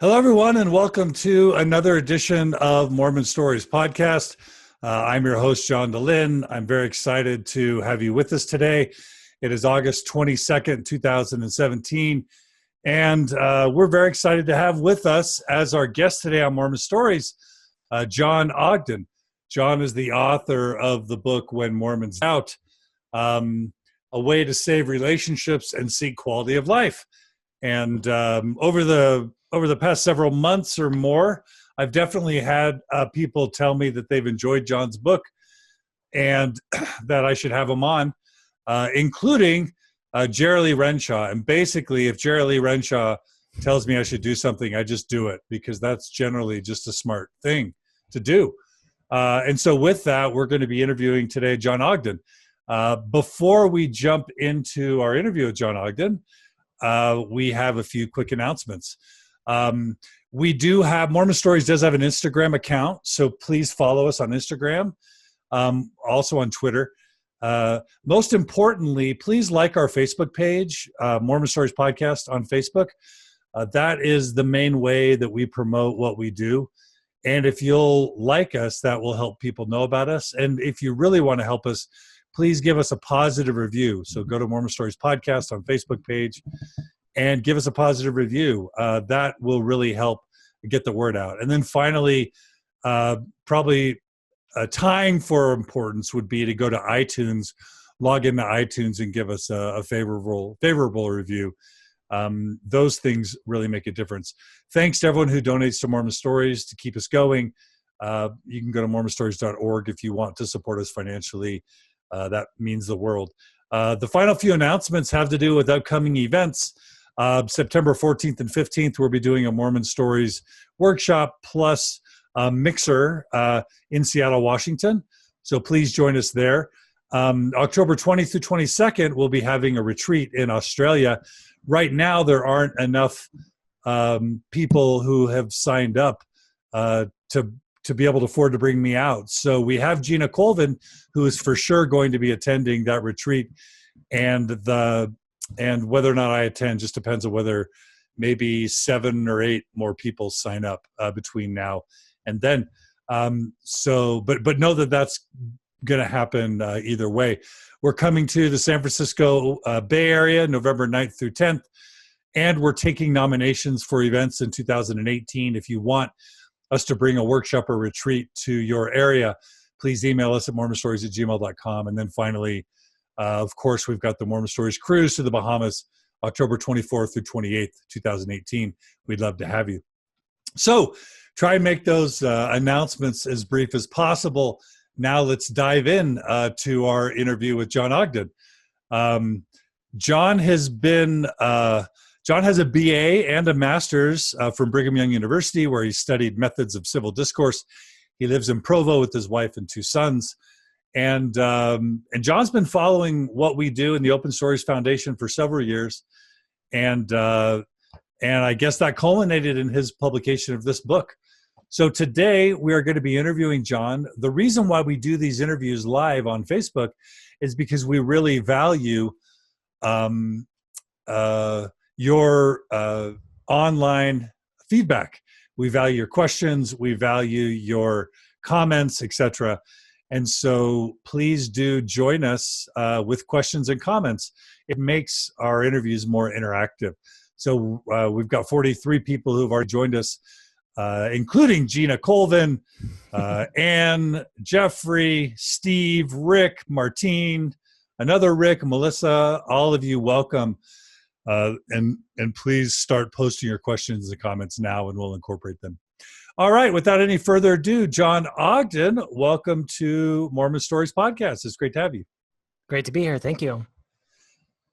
Hello, everyone, and welcome to another edition of Mormon Stories podcast. I'm your host, Jon Ogden. I'm very excited to have you with us today. It is August 22nd, 2017, and we're very excited to have with us as our guest today on Mormon Stories, Jon Ogden. Jon is the author of the book When Mormons Doubt, a way to save relationships and seek quality of life. And over the past several months or more, I've definitely had people tell me that they've enjoyed Jon's book and that I should have him on, including Jerry Lee Renshaw. And basically, if Jerry Lee Renshaw tells me I should do something, I just do it because that's generally just a smart thing to do. And so with that, we're going to be interviewing today Jon Ogden. Before we jump into our interview with Jon Ogden, we have a few quick announcements. We do have, Mormon Stories does have an Instagram account, so please follow us on Instagram, also on Twitter. Most importantly, please like our Facebook page, Mormon Stories Podcast on Facebook. That is the main way that we promote what we do. And if you'll like us, that will help people know about us. And if you really want to help us, please give us a positive review. So go to Mormon Stories Podcast on Facebook page and give us a positive review. That will really help get the word out. And then finally, probably tying for importance would be to go to iTunes, log into iTunes and give us a favorable review. Those things really make a difference. Thanks to everyone who donates to Mormon Stories to keep us going. You can go to mormonstories.org if you want to support us financially. That means the world. The final few announcements have to do with upcoming events. September 14th and 15th, we'll be doing a Mormon Stories workshop plus mixer in Seattle, Washington. So please join us there. October 20th through 22nd, we'll be having a retreat in Australia. Right now, there aren't enough people who have signed up to be able to afford to bring me out. So we have Gina Colvin, who is for sure going to be attending that retreat. And whether or not I attend just depends on whether maybe 7 or 8 more people sign up between now and then. But know that that's going to happen either way. We're coming to the San Francisco Bay Area, November 9th through 10th. And we're taking nominations for events in 2018. If you want us to bring a workshop or retreat to your area, please email us at mormonstories@gmail.com. And then finally, of course, we've got the Mormon Stories Cruise to the Bahamas, October 24th through 28th, 2018. We'd love to have you. So try and make those announcements as brief as possible. Now let's dive in to our interview with Jon Ogden. Jon has a BA and a master's from Brigham Young University, where he studied methods of civil discourse. He lives in Provo with his wife and 2 sons. And Jon's been following what we do in the Open Stories Foundation for several years. And I guess that culminated in his publication of this book. So today we are going to be interviewing Jon. The reason why we do these interviews live on Facebook is because we really value your online feedback. We value your questions, we value your comments, etc. And so please do join us with questions and comments. It makes our interviews more interactive. So we've got 43 people who've already joined us, including Gina Colvin, Ann, Jeffrey, Steve, Rick, Martine, another Rick, Melissa. All of you, welcome. And please start posting your questions and comments now, and we'll incorporate them. All right, without any further ado, Jon Ogden, welcome to Mormon Stories Podcast. It's great to have you. Great to be here. Thank you.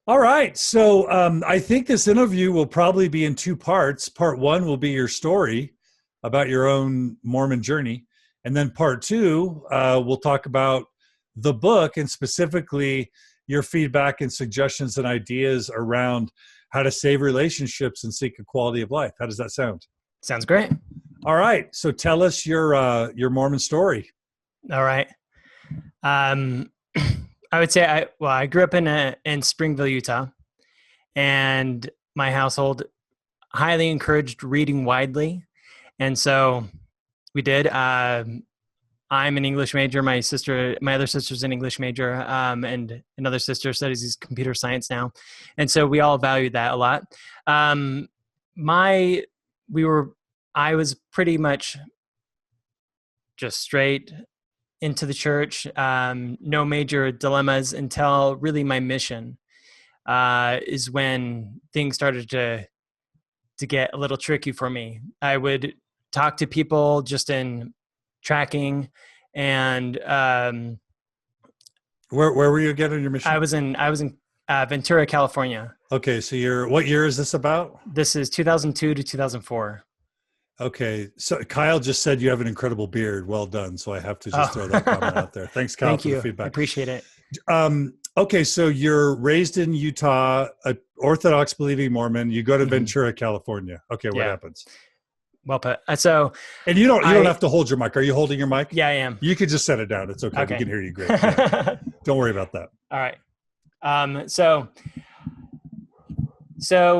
All right, so I think this interview will probably be in 2 parts. Part 1 will be your story about your own Mormon journey. And then part 2, we'll talk about the book and specifically your feedback and suggestions and ideas around how to save relationships and seek a quality of life. How does that sound? Sounds great. All right. So tell us your Mormon story. All right. I would say I grew up in Springville, Utah, and my household, highly encouraged reading widely. And so we did. I'm an English major. My other sister's an English major, and another sister studies computer science now. And so we all valued that a lot. I was pretty much just straight into the church, no major dilemmas until really my mission is when things started to get a little tricky for me. I would talk to people just in tracking, and where were you again on your mission? I was in Ventura, California. Okay, so what year is this about? This is 2002 to 2004. Okay, so Kyle just said you have an incredible beard. Well done. So I have to just throw that comment out there. Thanks, Kyle, for the feedback. I appreciate it. Okay, so you're raised in Utah, an Orthodox believing Mormon. You go to Ventura, California. Okay, what happens? Well put. And you don't have to hold your mic. Are you holding your mic? Yeah, I am. You could just set it down. It's okay. We can hear you great. Yeah. Don't worry about that. All right. So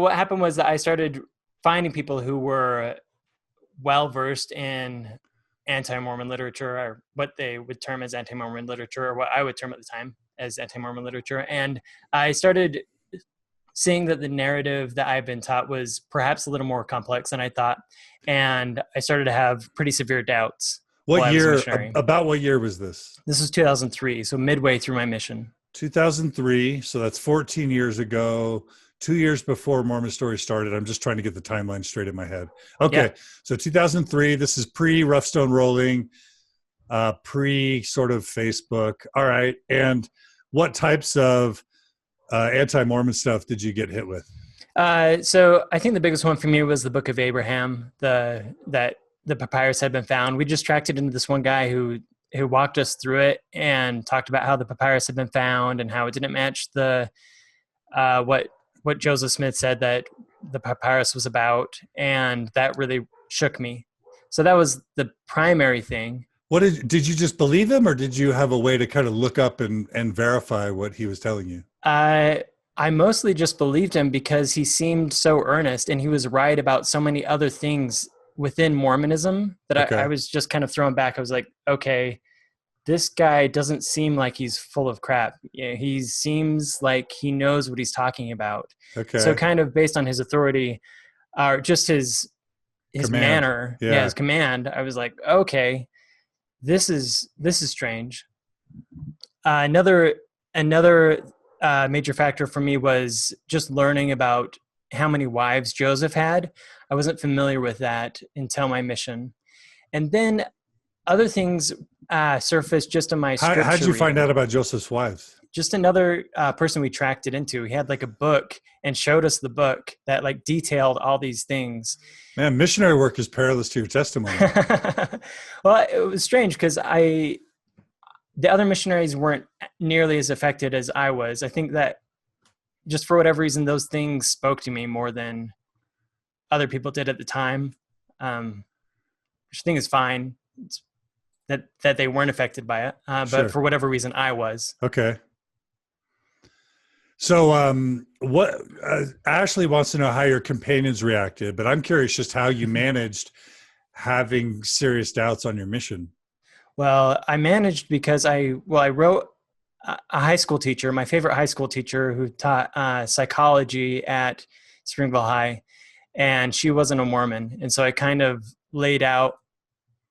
what happened was that I started finding people who were well-versed in anti-Mormon literature, or what they would term as anti-Mormon literature, or what I would term at the time as anti-Mormon literature. And I started seeing that the narrative that I've been taught was perhaps a little more complex than I thought. And I started to have pretty severe doubts. What year, about what year was this? This was 2003, so midway through my mission. 2003, so that's 14 years ago, 2 years before Mormon Stories started. I'm just trying to get the timeline straight in my head. Okay, So 2003, this is pre-Rough Stone Rolling, pre sort of Facebook. All right, and what types of anti-Mormon stuff did you get hit with? So I think the biggest one for me was the Book of Abraham, that the papyrus had been found. We just tracked it into this one guy who walked us through it and talked about how the papyrus had been found and how it didn't match what Joseph Smith said that the papyrus was about, and that really shook me. So that was the primary thing. What did you just believe him, or did you have a way to kind of look up and verify what he was telling you? I mostly just believed him because he seemed so earnest, and he was right about so many other things within Mormonism that I was just kind of thrown back. I was like, okay, this guy doesn't seem like he's full of crap. He seems like he knows what he's talking about. Okay. So kind of based on his authority, or just his manner, his command, I was like, okay, this is strange. Another major factor for me was just learning about how many wives Joseph had. I wasn't familiar with that until my mission. And then other things surfaced just in my scripture. How did you find out about Joseph's wives? Just another person we tracked it into. He had like a book and showed us the book that like detailed all these things. Man, missionary work is perilous to your testimony. Well, it was strange because the other missionaries weren't nearly as affected as I was. I think that just for whatever reason, those things spoke to me more than other people did at the time, which I think is fine. It's that they weren't affected by it, but for whatever reason, I was. Okay. So what Ashley wants to know how your companions reacted, but I'm curious just how you managed having serious doubts on your mission. Well, I managed because I wrote a high school teacher, my favorite high school teacher who taught psychology at Springville High, and she wasn't a Mormon. And so I kind of laid out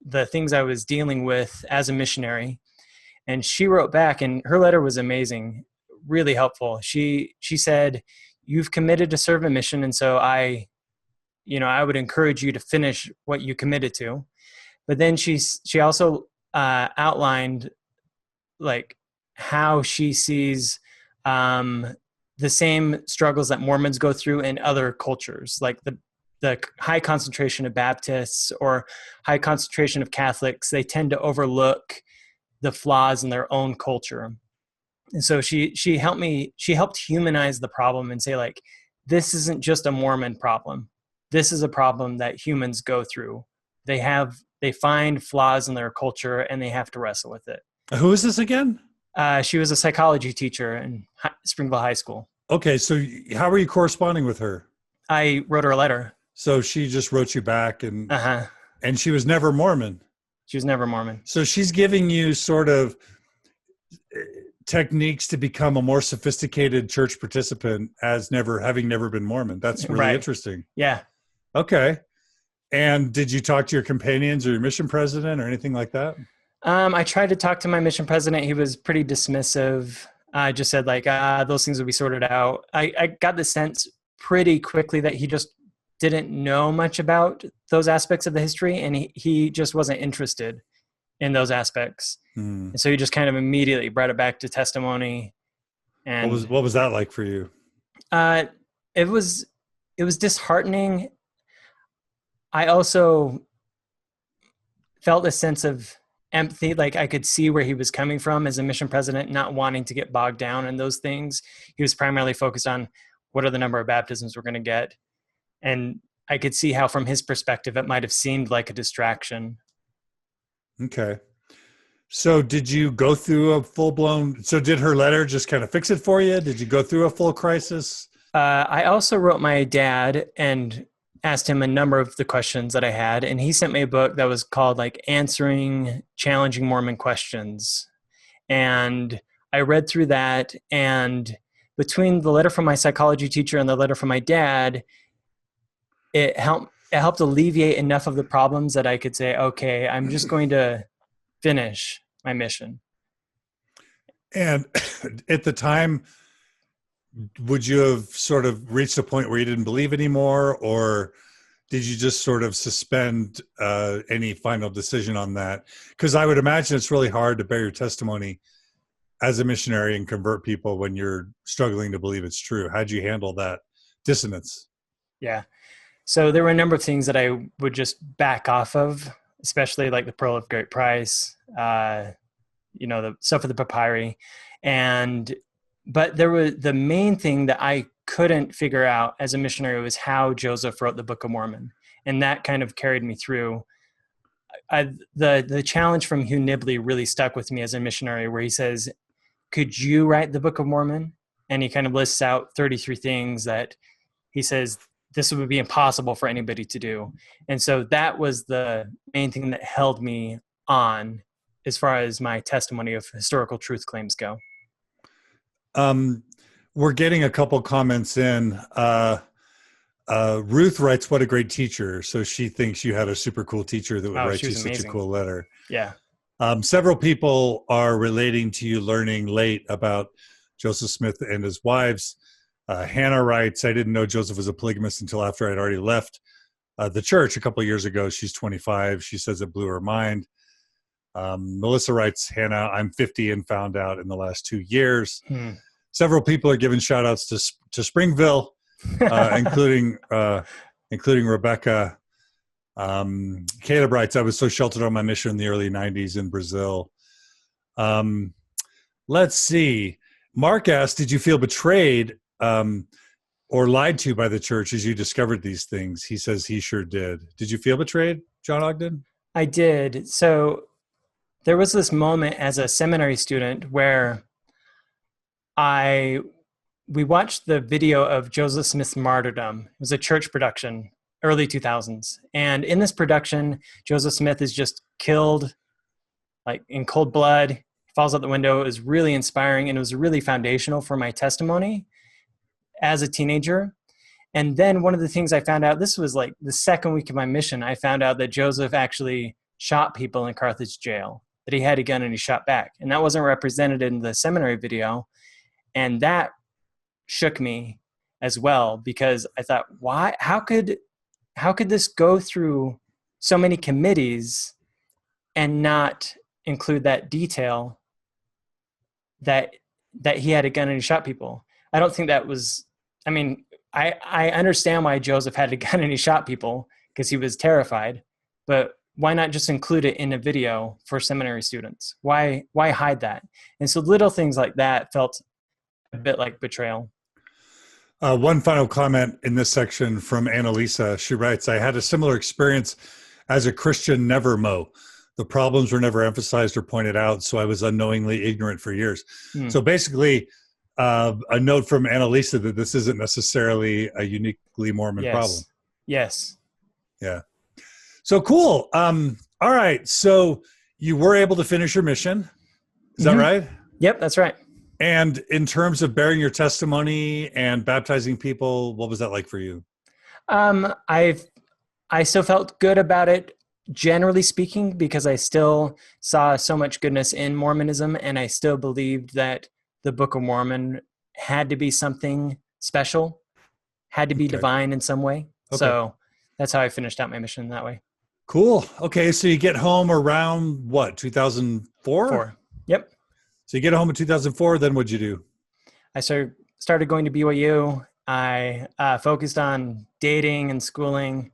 the things I was dealing with as a missionary. And she wrote back, and her letter was amazing, really helpful. She said, "You've committed to serve a mission, and so I would encourage you to finish what you committed to." But then she also outlined like how she sees the same struggles that Mormons go through in other cultures, like the high concentration of Baptists or high concentration of Catholics. They tend to overlook the flaws in their own culture. And so she helped humanize the problem and say, like, this isn't just a Mormon problem. This is a problem that humans go through. They find flaws in their culture and they have to wrestle with it. Who is this again? She was a psychology teacher in Springville High School. Okay, so how were you corresponding with her? I wrote her a letter. So she just wrote you back, and Uh-huh. she was never Mormon. She was never Mormon. So she's giving you sort of techniques to become a more sophisticated church participant as having never been Mormon. That's really interesting. Yeah. Okay. And did you talk to your companions or your mission president or anything like that? I tried to talk to my mission president. He was pretty dismissive. I just said like, those things would be sorted out. I got the sense pretty quickly that he just didn't know much about those aspects of the history, and he just wasn't interested in those aspects. And so he just kind of immediately brought it back to testimony. And what was that like for you? It was disheartening. I also felt a sense of empathy. Like I could see where he was coming from as a mission president, not wanting to get bogged down in those things. He was primarily focused on what are the number of baptisms we're going to get. And I could see how from his perspective, it might've seemed like a distraction. Okay. So did you go through a so did her letter just kind of fix it for you? Did you go through a full crisis? I also wrote my dad and asked him a number of the questions that I had. And he sent me a book that was called like Answering Challenging Mormon Questions. And I read through that, and between the letter from my psychology teacher and the letter from my dad, it helped alleviate enough of the problems that I could say, okay, I'm just going to finish my mission. And at the time, would you have sort of reached a point where you didn't believe anymore, or did you just sort of suspend any final decision on that? Because I would imagine it's really hard to bear your testimony as a missionary and convert people when you're struggling to believe it's true. How'd you handle that dissonance? Yeah. So there were a number of things that I would just back off of, especially like the Pearl of Great Price, the stuff of the papyri. But there was the main thing that I couldn't figure out as a missionary was how Joseph wrote the Book of Mormon. And that kind of carried me through. The challenge from Hugh Nibley really stuck with me as a missionary, where he says, could you write the Book of Mormon? And he kind of lists out 33 things that he says, this would be impossible for anybody to do. And so that was the main thing that held me on as far as my testimony of historical truth claims go. We're getting a couple comments in. Ruth writes, what a great teacher. So she thinks you had a super cool teacher that would write you such a cool letter. Yeah. Several people are relating to you learning late about Joseph Smith and his wives. Hannah writes, I didn't know Joseph was a polygamist until after I'd already left the church a couple of years ago. She's 25. She says it blew her mind. Melissa writes, Hannah, I'm 50 and found out in the last 2 years. Several people are giving shout outs to Springville, including Rebecca. Caleb writes, I was so sheltered on my mission in the early 90s in Brazil. Let's see. Mark asked, did you feel betrayed or lied to by the church as you discovered these things? He says he sure did. Did you feel betrayed, Jon Ogden? I did. So there was this moment as a seminary student where we watched the video of Joseph Smith's martyrdom. It was a church production, early 2000s. And in this production, Joseph Smith is just killed like in cold blood. He falls out the window. It was really inspiring, and it was really foundational for my testimony as a teenager. And then one of the things I found out, this was like the second week of my mission, I found out that Joseph actually shot people in Carthage jail, that he had a gun and he shot back. And that wasn't represented in the seminary video. And that shook me as well, because I thought, why, how could this go through so many committees and not include that detail that he had a gun and he shot people? I don't think that was, I mean, I understand why Joseph had a gun and he shot people because he was terrified, but why not just include it in a video for seminary students? Why hide that? And so little things like that felt a bit like betrayal. One final comment in this section from Annalisa. She writes, I had a similar experience as a Christian never-mo. The problems were never emphasized or pointed out, so I was unknowingly ignorant for years. So basically, a note from Annalisa that this isn't necessarily a uniquely Mormon problem. Yes. Yeah. So cool. All right. So you were able to finish your mission. Is that right? Yep, that's right. And in terms of bearing your testimony and baptizing people, what was that like for you? I still felt good about it, generally speaking, because I still saw so much goodness in Mormonism, and I still believed that the Book of Mormon had to be something special, had to be divine in some way. Okay. So that's how I finished out my mission that way. Cool. Okay. So you get home around what, 2004? 4. Yep. So you get home in 2004, then what'd you do? I started going to BYU. I focused on dating and schooling,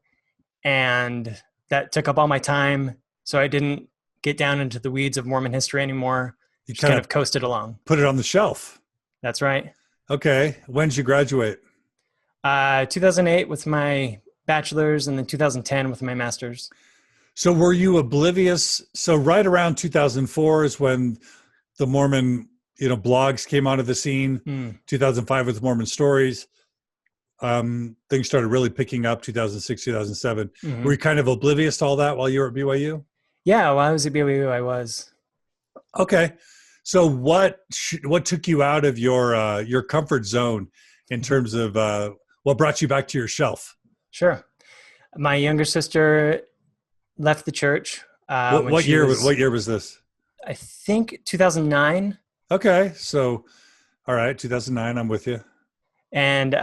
and that took up all my time. So I didn't get down into the weeds of Mormon history anymore. You just kind of coasted along. Put it on the shelf. That's right. Okay. When did you graduate? 2008 with my bachelor's, and then 2010 with my master's. So were you oblivious? So right around 2004 is when the Mormon, blogs came onto the scene. 2005 with Mormon Stories. Things started really picking up 2006, 2007. Were you kind of oblivious to all that while you were at BYU? Yeah, while I was at BYU, I was. Okay. So what took you out of your comfort zone in terms of what brought you back to your shelf? Sure. My younger sister left the church. What year was this? I think 2009. Okay. So, all right, 2009, I'm with you. And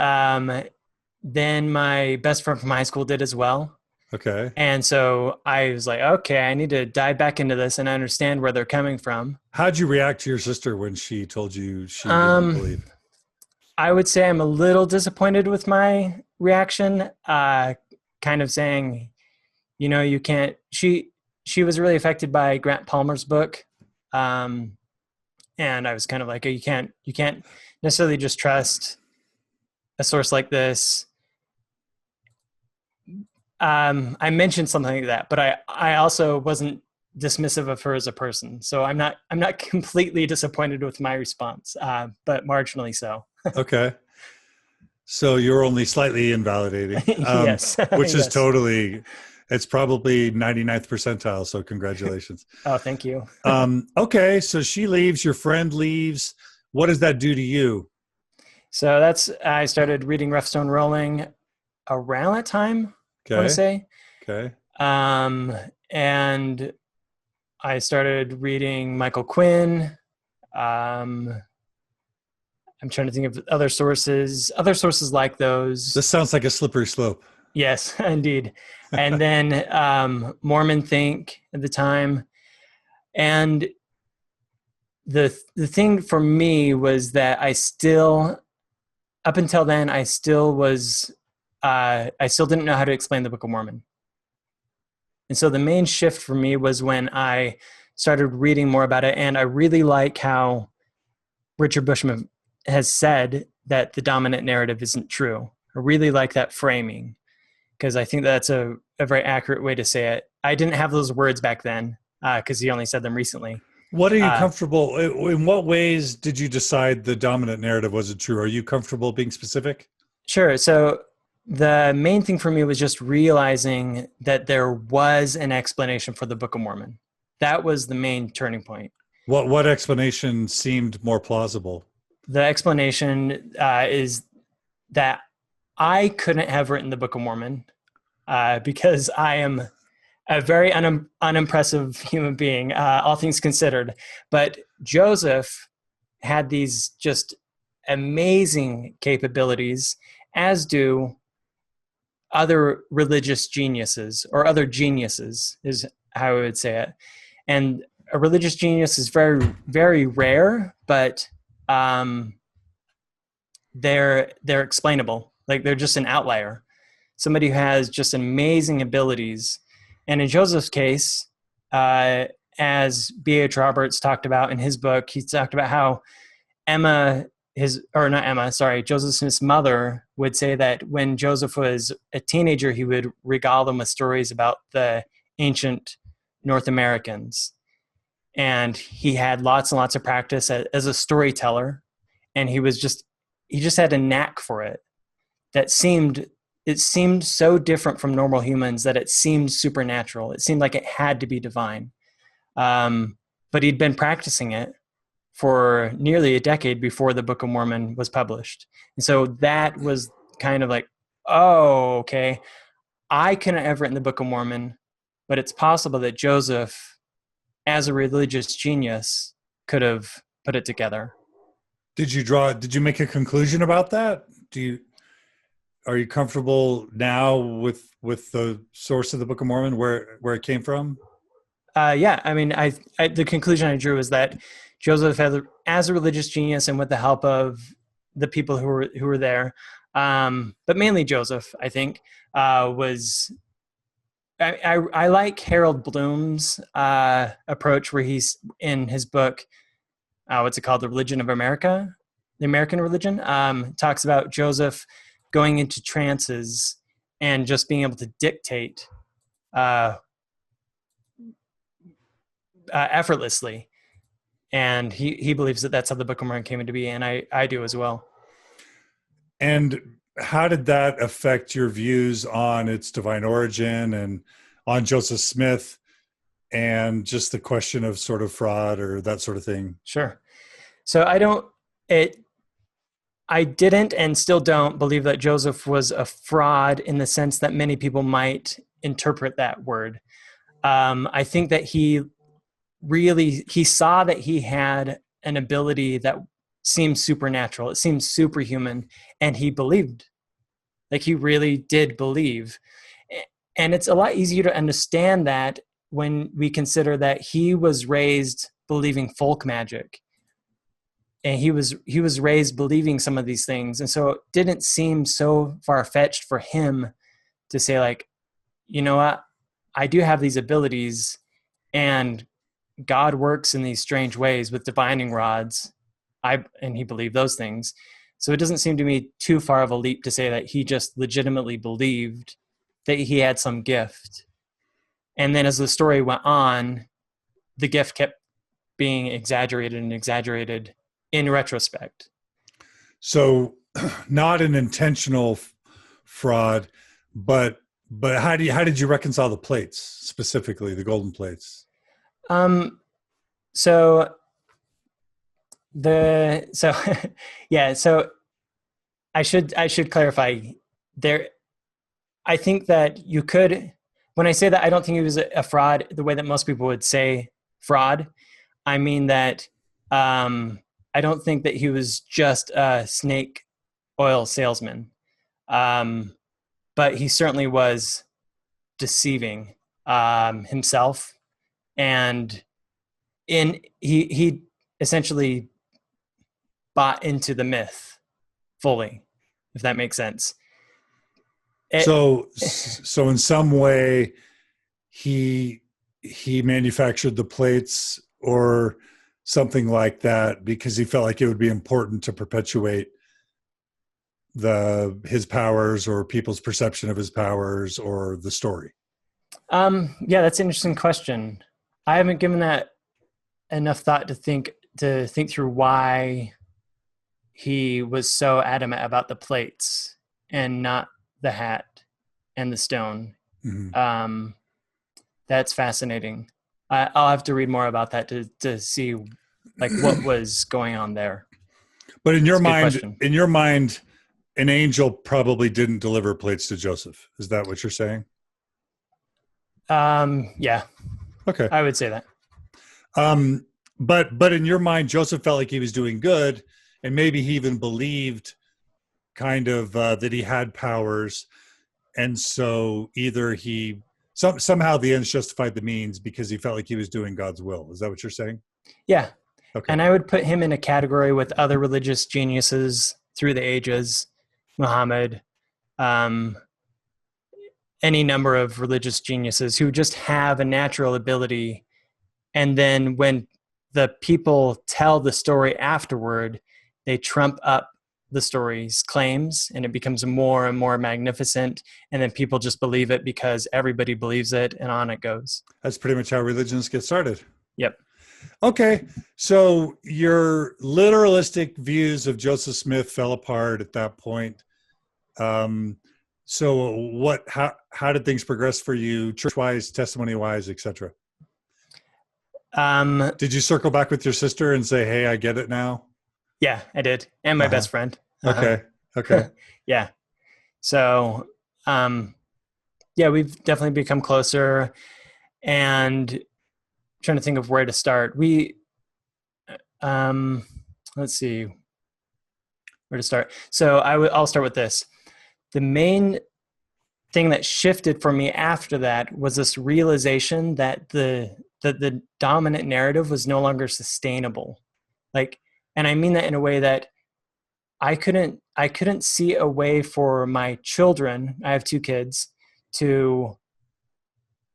then my best friend from high school did as well. Okay. And so I was like, okay, I need to dive back into this and understand where they're coming from. How'd you react to your sister when she told you she didn't believe? I would say I'm a little disappointed with my reaction, kind of saying, you can't, she was really affected by Grant Palmer's book. And I was kind of like, you can't necessarily just trust a source like this. I mentioned something like that, but I also wasn't dismissive of her as a person. So I'm not completely disappointed with my response, but marginally so. Okay. So you're only slightly invalidating. Yes. Which is yes. it's probably 99th percentile. So congratulations. Oh, thank you. Okay. So she leaves, your friend leaves. What does that do to you? So I started reading Rough Stone Rolling around that time, I want to say. Okay. And I started reading Michael Quinn. I'm trying to think of other sources like those. This sounds like a slippery slope. Yes, indeed. And then Mormon Think at the time. And the thing for me was that up until then, I still didn't know how to explain the Book of Mormon. And so the main shift for me was when I started reading more about it. And I really like how Richard Bushman has said that the dominant narrative isn't true. I really like that framing, because I think that's a very accurate way to say it. I didn't have those words back then because he only said them recently. What are you comfortable? In what ways did you decide the dominant narrative wasn't true? Are you comfortable being specific? Sure. So the main thing for me was just realizing that there was an explanation for the Book of Mormon. That was the main turning point. What explanation seemed more plausible? The explanation is that I couldn't have written the Book of Mormon because I am a very unimpressive human being, all things considered. But Joseph had these just amazing capabilities, as do other religious geniuses, or other geniuses is how I would say it. And a religious genius is very, very rare, but they're explainable. Like, they're just an outlier. Somebody who has just amazing abilities. And in Joseph's case, as B.H. Roberts talked about in his book, he talked about how Joseph Smith's mother would say that when Joseph was a teenager, he would regale them with stories about the ancient North Americans. And he had lots and lots of practice as a storyteller. And he just had a knack for it that seemed it seemed so different from normal humans that it seemed supernatural. It seemed like it had to be divine. But he'd been practicing it for nearly a decade before the Book of Mormon was published. And so that was kind of like, oh, okay, I couldn't have written the Book of Mormon, but it's possible that Joseph, as a religious genius, could have put it together. Did you make a conclusion about that? Are you comfortable now with the source of the Book of Mormon, where it came from? Yeah, I mean, the conclusion I drew is that Joseph, as a religious genius, and with the help of the people who were there, but mainly Joseph, I think, was. I like Harold Bloom's approach, where he's in his book, what's it called, The Religion of America, the American Religion, talks about Joseph going into trances and just being able to dictate effortlessly. And he believes that that's how the Book of Mormon came into being, and I do as well. And how did that affect your views on its divine origin and on Joseph Smith and just the question of sort of fraud or that sort of thing? Sure. So I didn't and still don't believe that Joseph was a fraud in the sense that many people might interpret that word. I think that he saw that he had an ability that seemed supernatural. It seemed superhuman, and he believed. Like, he really did believe. And it's a lot easier to understand that when we consider that he was raised believing folk magic. And he was raised believing some of these things. And so it didn't seem so far-fetched for him to say, like, you know what, I do have these abilities, and God works in these strange ways with divining rods. And he believed those things. So it doesn't seem to me too far of a leap to say that he just legitimately believed that he had some gift. And then as the story went on, the gift kept being exaggerated in retrospect. So not an intentional fraud, but how did you reconcile the plates, specifically the golden plates? So I should clarify there. I think that you could, when I say that I don't think he was a fraud the way that most people would say fraud, I mean that I don't think that he was just a snake oil salesman, but he certainly was deceiving himself, and he essentially bought into the myth fully, if that makes sense. So in some way, he manufactured the plates or something like that because he felt like it would be important to perpetuate his powers or people's perception of his powers or the story. Yeah, that's an interesting question. I haven't given that enough thought to think through why he was so adamant about the plates and not the hat and the stone. Mm-hmm. That's fascinating. I'll have to read more about that to see like what was going on there. But in your mind, an angel probably didn't deliver plates to Joseph. Is that what you're saying? Yeah. Okay. I would say that. But in your mind, Joseph felt like he was doing good, and maybe he even believed kind of that he had powers, and so either somehow the ends justified the means because he felt like he was doing God's will. Is that what you're saying? Yeah. Okay. And I would put him in a category with other religious geniuses through the ages, Muhammad, any number of religious geniuses who just have a natural ability. And then when the people tell the story afterward, they trump up the story's claims and it becomes more and more magnificent. And then people just believe it because everybody believes it, and on it goes. That's pretty much how religions get started. Yep. Okay. So your literalistic views of Joseph Smith fell apart at that point. So how did things progress for you, church-wise, testimony-wise, etc.? Did you circle back with your sister and say, "Hey, I get it now"? Yeah, I did. And my best friend. Okay. Okay. Yeah. So, yeah, we've definitely become closer, and trying to think of where to start. Let's see where to start. So I'll start with this. The main thing that shifted for me after that was this realization that the dominant narrative was no longer sustainable. Like, and I mean that in a way that I couldn't see a way for my children, I have 2 kids, to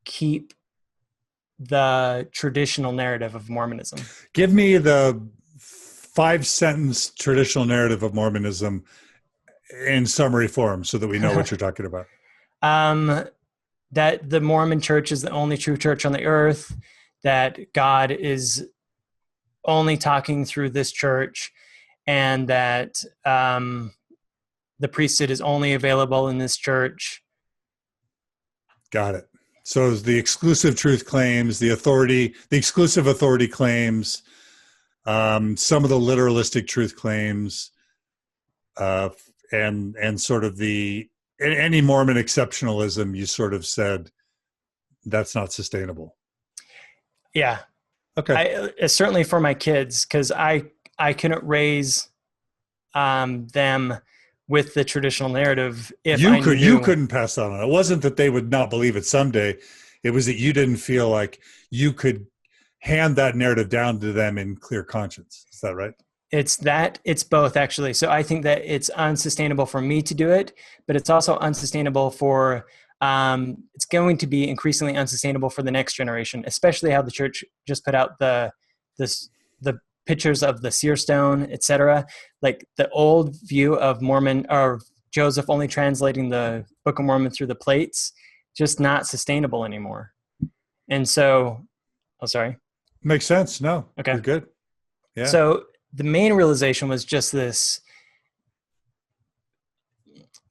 keep the traditional narrative of Mormonism. Give me the 5-sentence traditional narrative of Mormonism in summary form so that we know what you're talking about. That the Mormon church is the only true church on the earth, that God is only talking through this church, and that the priesthood is only available in this church. Got it. So the exclusive truth claims, the exclusive authority claims, some of the literalistic truth claims, and sort of any Mormon exceptionalism, you sort of said that's not sustainable. Yeah. Okay. Certainly for my kids, because I couldn't raise them with the traditional narrative if you couldn't pass that on. It wasn't that they would not believe it someday. It was that you didn't feel like you could hand that narrative down to them in clear conscience. Is that right? It's both, actually. So I think that it's unsustainable for me to do it, but it's also unsustainable for it's going to be increasingly unsustainable for the next generation, especially how the church just put out the pictures of the seer stone, etc. Like the old view of Mormon, or Joseph only translating the Book of Mormon through the plates, just not sustainable anymore. And so, sorry. Makes sense. No. Okay. You're good. Yeah. So the main realization was just this,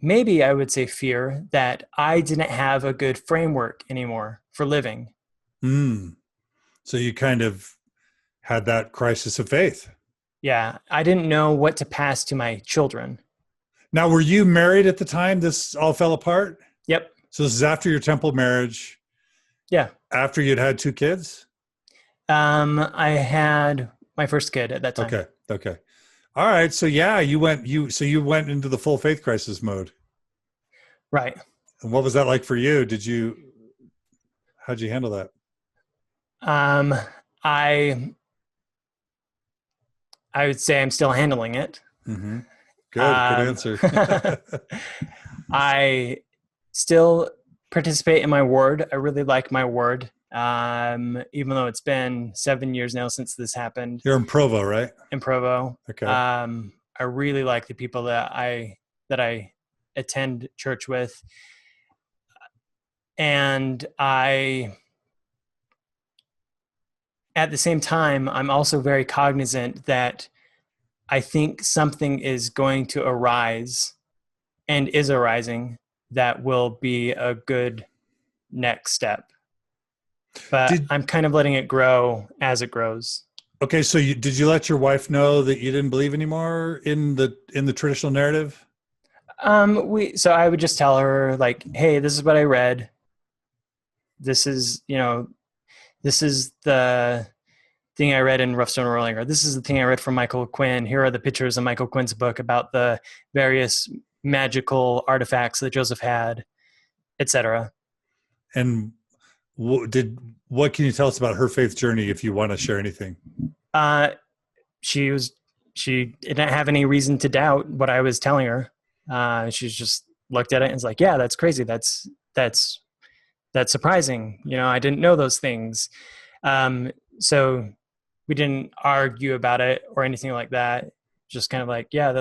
maybe I would say fear, that I didn't have a good framework anymore for living. So you kind of had that crisis of faith. Yeah. I didn't know what to pass to my children. Now, were you married at the time this all fell apart? Yep. So this is after your temple marriage? Yeah. After you'd had 2 kids? I had my first kid at that time. Okay. All right. So yeah, you went into the full faith crisis mode. Right. And what was that like for you? How'd you handle that? I would say I'm still handling it. Mm-hmm. Good answer. I still participate in my ward. I really like my ward. Even though it's been 7 years now since this happened. You're in Provo, right? In Provo. Okay. I really like the people that I attend church with. And at the same time, I'm also very cognizant that I think something is going to arise and is arising that will be a good next step. But I'm kind of letting it grow as it grows. Okay, so did you let your wife know that you didn't believe anymore in the traditional narrative? So I would just tell her, like, hey, this is what I read. This is the thing I read in Rough Stone Rolling, or this is the thing I read from Michael Quinn. Here are the pictures of Michael Quinn's book about the various magical artifacts that Joseph had, etc. And what can you tell us about her faith journey, if you want to share anything? She didn't have any reason to doubt what I was telling her. She's just looked at it and was like, yeah, that's crazy. That's surprising. I didn't know those things. So we didn't argue about it or anything like that. Just kind of like, yeah,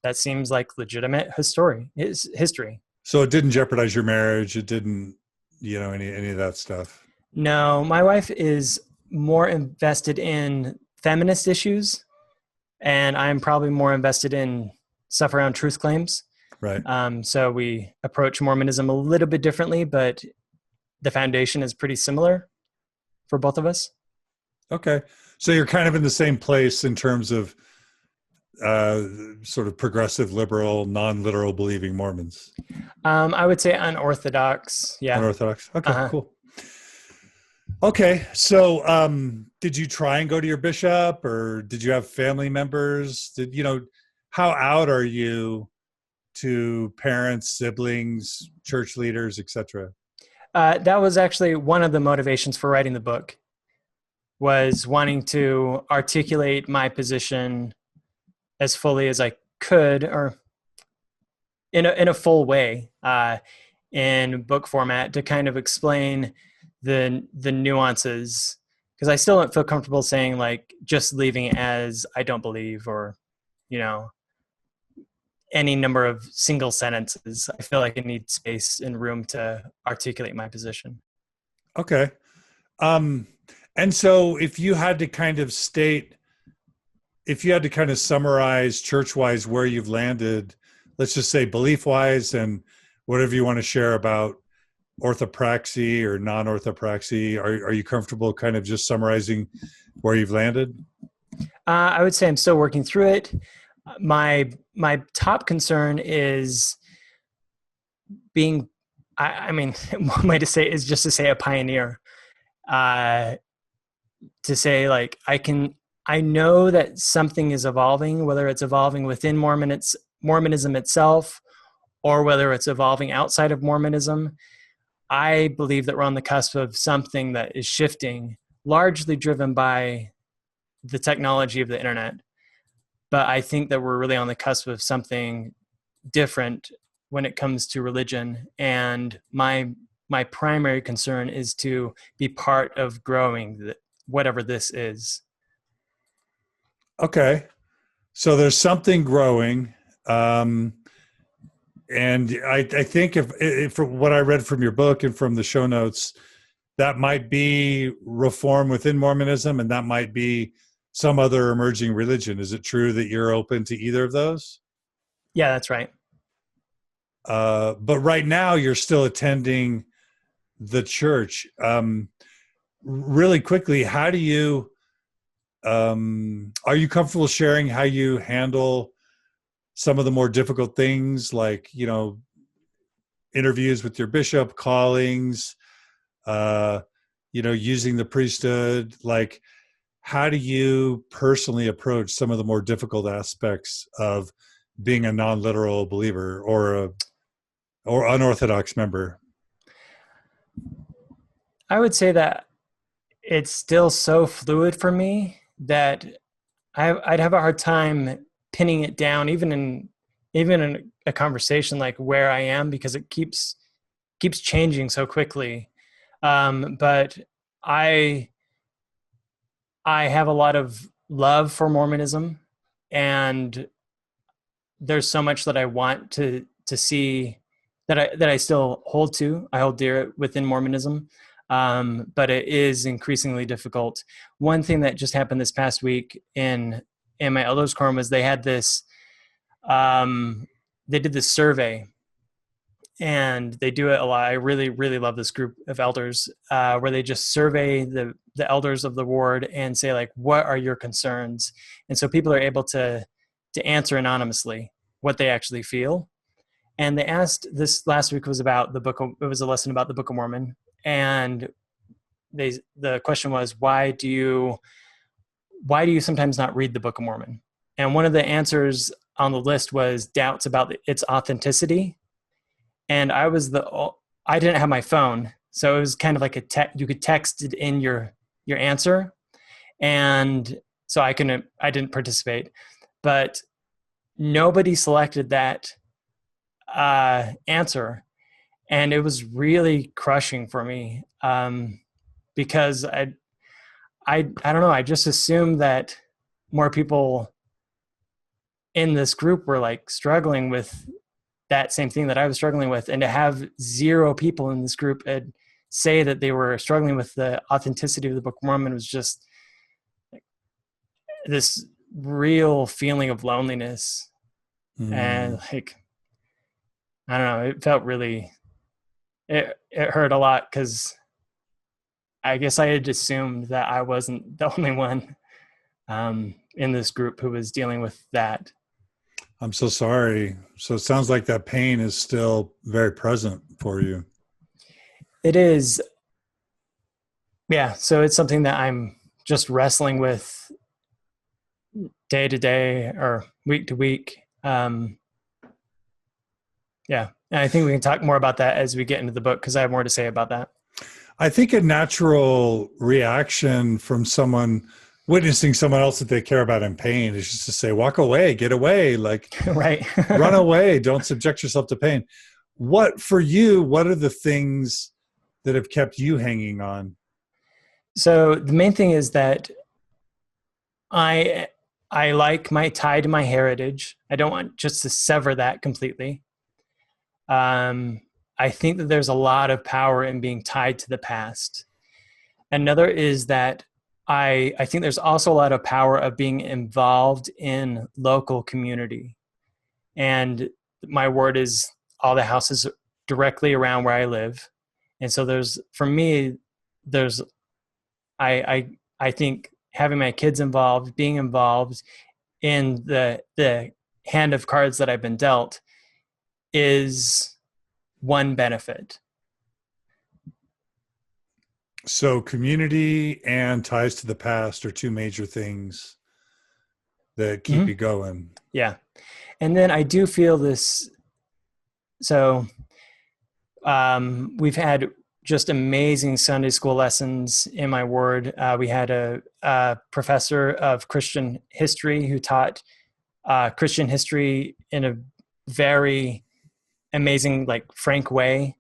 that seems like legitimate history. So it didn't jeopardize your marriage. It didn't, any of that stuff. No, my wife is more invested in feminist issues, and I'm probably more invested in stuff around truth claims. Right. So we approach Mormonism a little bit differently, but the foundation is pretty similar for both of us. Okay. So you're kind of in the same place in terms of uh, sort of progressive, liberal, non-literal believing Mormons. I would say unorthodox. Yeah. Unorthodox. Okay, Uh-huh. cool. Okay. So did you try and go to your bishop, or did you have family members? How out are you to parents, siblings, church leaders, etc.? That was actually one of the motivations for writing the book, was wanting to articulate my position as fully as I could, or in a full way, in book format, to kind of explain the nuances, because I still don't feel comfortable saying like just leaving it as I don't believe, or you know any number of single sentences. I feel like I need space and room to articulate my position. Okay. Um, and so if you had to kind of summarize church-wise where you've landed, let's just say belief-wise and whatever you want to share about orthopraxy or non-orthopraxy, are you comfortable kind of just summarizing where you've landed? I would say I'm still working through it. My top concern is being, I mean, one way to say it is just to say a pioneer. To say like I know that something is evolving, whether it's evolving within Mormonism itself, or whether it's evolving outside of Mormonism. I believe that we're on the cusp of something that is shifting, largely driven by the technology of the internet. But I think that we're really on the cusp of something different when it comes to religion. And my primary concern is to be part of growing whatever this is. Okay. So there's something growing. And I think if from what I read from your book and from the show notes, that might be reform within Mormonism, and that might be some other emerging religion. Is it true that you're open to either of those? Yeah, that's right. But right now, you're still attending the church. Really quickly, how do you? Are you comfortable sharing how you handle some of the more difficult things, like interviews with your bishop, callings, uh, using the priesthood? Like, how do you personally approach some of the more difficult aspects of being a non-literal believer or unorthodox member? I would say that it's still so fluid for me that I'd have a hard time pinning it down, even in a conversation like where I am, because it keeps changing so quickly. But I I have a lot of love for Mormonism, and there's so much that I want to see, that I still hold to. I hold dear within Mormonism, but it is increasingly difficult. One thing that just happened this past week in my elders quorum was they had this. They did this survey, and they do it a lot. I really, really love this group of elders, where they just survey the elders of the ward and say, like, what are your concerns? And so people are able to answer anonymously what they actually feel. And they asked, this last week was about it was a lesson about the Book of Mormon. And the question was, why do you sometimes not read the Book of Mormon? And one of the answers on the list was doubts about its authenticity. And I didn't have my phone, so it was kind of like you could text it in your answer, and so I didn't participate. But nobody selected that answer, and it was really crushing for me, because I don't know, I just assumed that more people in this group were like struggling with that same thing that I was struggling with. And to have 0 people in this group say that they were struggling with the authenticity of the Book of Mormon was just like this real feeling of loneliness. And like, I don't know, it felt really, it hurt a lot because I guess I had assumed that I wasn't the only one in this group who was dealing with that. I'm so sorry. So it sounds like that pain is still very present for you. It is, yeah. So it's something that I'm just wrestling with day to day or week to week. Yeah. And I think we can talk more about that as we get into the book because I have more to say about that. I think a natural reaction from someone witnessing someone else that they care about in pain is just to say, walk away, get away, like Right. run away, don't subject yourself to pain. What for you, what are the things that have kept you hanging on? So the main thing is that I like my tie to my heritage. I don't want just to sever that completely. I think that there's a lot of power in being tied to the past. Another is that I think there's also a lot of power of being involved in local community. And my ward is all the houses directly around where I live. And so there's, for me, there's, I think having my kids involved, being involved in the hand of cards that I've been dealt is one benefit. So community and ties to the past are two major things that keep you going. Yeah. And then I do feel this. So we've had just amazing Sunday school lessons in my ward. We had a professor of Christian history who taught Christian history in a very amazing, like frank way.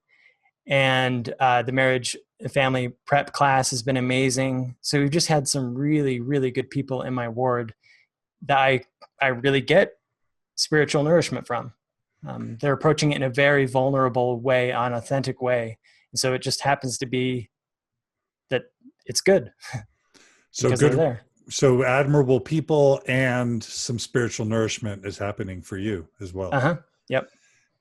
And the marriage and family prep class has been amazing. So we've just had some really, really good people in my ward that I really get spiritual nourishment from. They're approaching it in a very vulnerable way, an authentic way. And so it just happens to be that it's good So because good. they're there. So admirable people and some spiritual nourishment is happening for you as well. Uh-huh. Yep.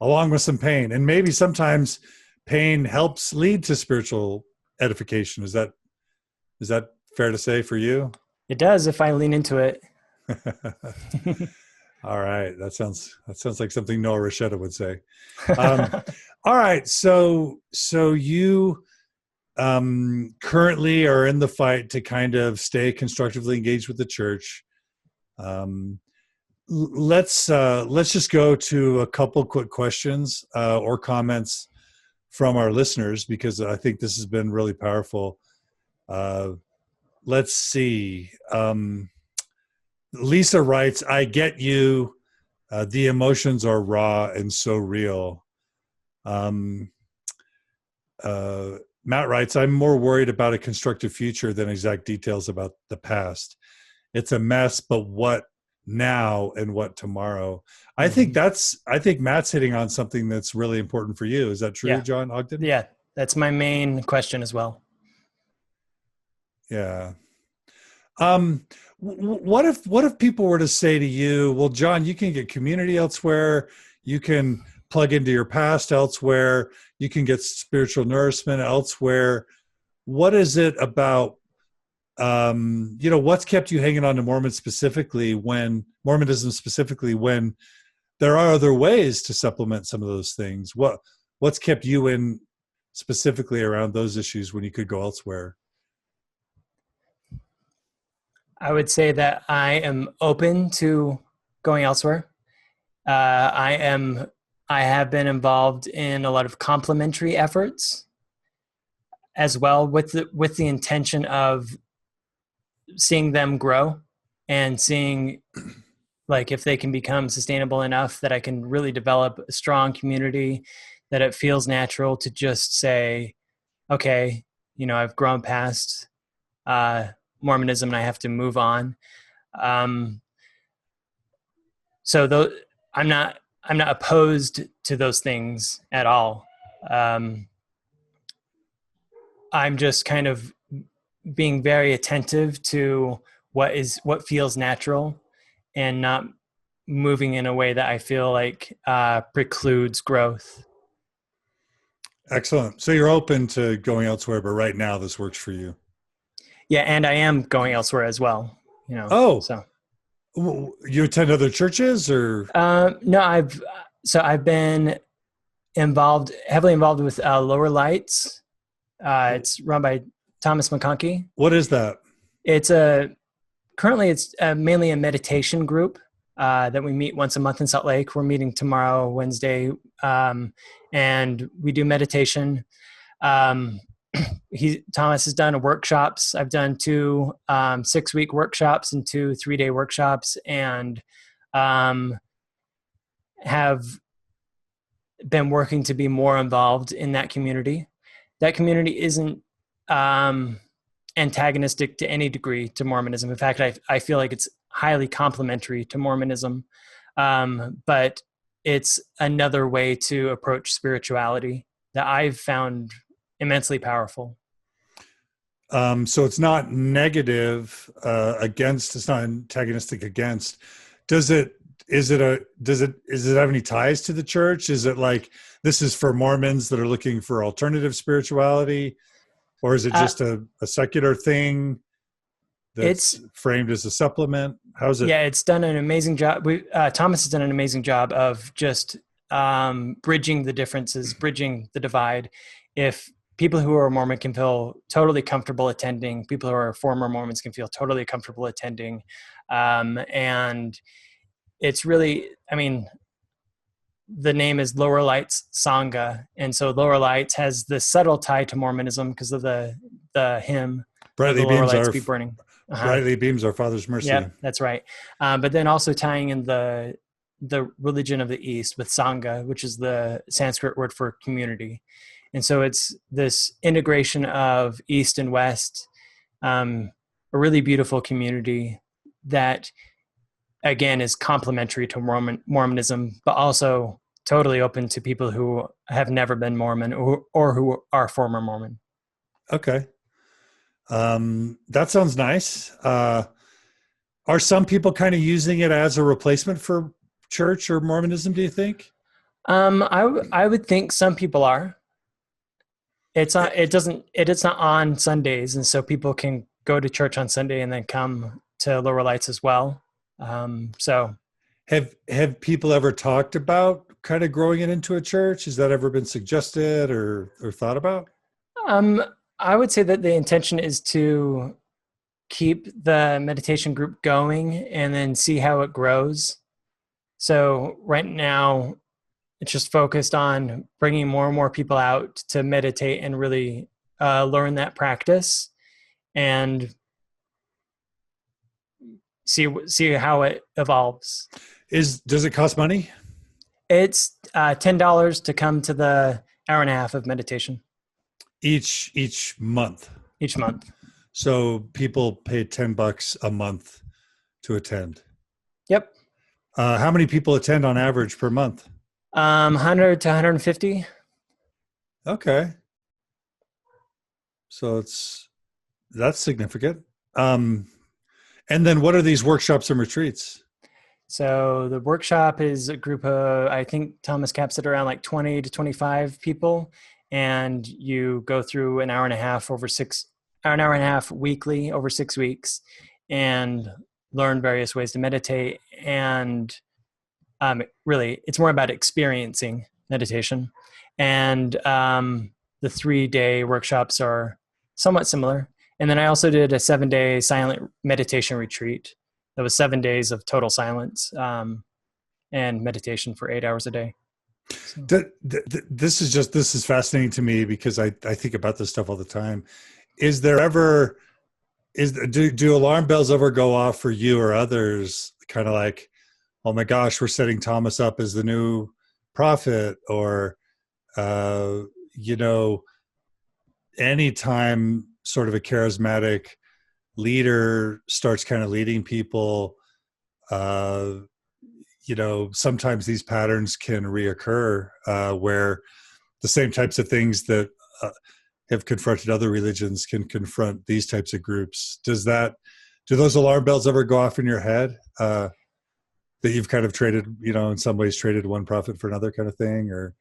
Along with some pain. And maybe sometimes pain helps lead to spiritual edification. Is that fair to say for you? It does if I lean into it. All right. That sounds like something Noah Rasheta would say. All right. So you currently are in the fight to kind of stay constructively engaged with the church. Let's just go to a couple quick questions or comments from our listeners, because I think this has been really powerful. Let's see. Lisa writes, I get you. The emotions are raw and so real. Matt writes, I'm more worried about a constructive future than exact details about the past. It's a mess, but what now and what tomorrow? I think Matt's hitting on something that's really important for you. Is that true, Jon Ogden? Yeah, that's my main question as well. Yeah. What if people were to say to you, well, Jon, you can get community elsewhere, you can plug into your past elsewhere, you can get spiritual nourishment elsewhere. What is it about, what's kept you hanging on to Mormonism specifically when there are other ways to supplement some of those things? What's kept you in specifically around those issues when you could go elsewhere? I would say that I am open to going elsewhere. I have been involved in a lot of complementary efforts as well, with the intention of seeing them grow and seeing like if they can become sustainable enough that I can really develop a strong community, that it feels natural to just say, okay, I've grown past Mormonism and I have to move on. So I'm not opposed to those things at all. I'm just kind of being very attentive to what feels natural and not moving in a way that I feel like precludes growth. Excellent. So you're open to going elsewhere, but right now this works for you. Yeah, and I am going elsewhere as well. Oh, So you attend other churches or? no, I've been heavily involved with Lower Lights. It's run by Thomas McConkie. What is that? Currently it's mainly a meditation group that we meet once a month in Salt Lake. We're meeting tomorrow, Wednesday, and we do meditation. Thomas has done workshops. I've done 2 6-week workshops and 2 3-day workshops, and have been working to be more involved in that community. That community isn't antagonistic to any degree to Mormonism. In fact, I feel like it's highly complementary to Mormonism, but it's another way to approach spirituality that I've found immensely powerful. So it's not negative against, it's not antagonistic against. Does it have any ties to the church? Is it like, this is for Mormons that are looking for alternative spirituality? Or is it just a secular thing that's framed as a supplement? How's it? Yeah, it's done an amazing job. Thomas has done an amazing job of just bridging the differences, bridging the divide. If people who are Mormon can feel totally comfortable attending, people who are former Mormons can feel totally comfortable attending. And it's really, the name is Lower Lights Sangha. And so Lower Lights has this subtle tie to Mormonism because of the hymn, Brightly Lower Lights Be Burning. Brightly beams our Father's mercy. Yeah, that's right. But then also tying in the religion of the East with Sangha, which is the Sanskrit word for community. And so it's this integration of East and West, a really beautiful community that, again, is complementary to Mormonism, but also totally open to people who have never been Mormon or who are former Mormon. Okay. That sounds nice. Are some people kind of using it as a replacement for church or Mormonism, do you think? I would think some people are. It's not on Sundays, and so people can go to church on Sunday and then come to Lower Lights as well. So have people ever talked about kind of growing it into a church? Has that ever been suggested or thought about? I would say that the intention is to keep the meditation group going and then see how it grows. So right now, it's just focused on bringing more and more people out to meditate and really learn that practice and see how it evolves. Does it cost money? It's $10 to come to the hour and a half of meditation. Each month? Each month. So people pay $10 a month to attend? Yep. How many people attend on average per month? 100 to 150. Okay. So that's significant. And then what are these workshops and retreats? So the workshop is a group of, I think Thomas caps it around like 20 to 25 people. And you go through an hour and a half weekly over 6 weeks and learn various ways to meditate. And really, it's more about experiencing meditation. And the 3-day workshops are somewhat similar. And then I also did a 7-day silent meditation retreat. That was 7 days of total silence and meditation for 8 hours a day. So. This is fascinating to me because I think about this stuff all the time. Is there ever, do alarm bells ever go off for you or others? Kind of like, oh my gosh, we're setting Thomas up as the new prophet, or, anytime sort of a charismatic leader starts kind of leading people, sometimes these patterns can reoccur where the same types of things that have confronted other religions can confront these types of groups. Do those alarm bells ever go off in your head? that you've kind of traded, in some ways traded one prophet for another kind of thing, or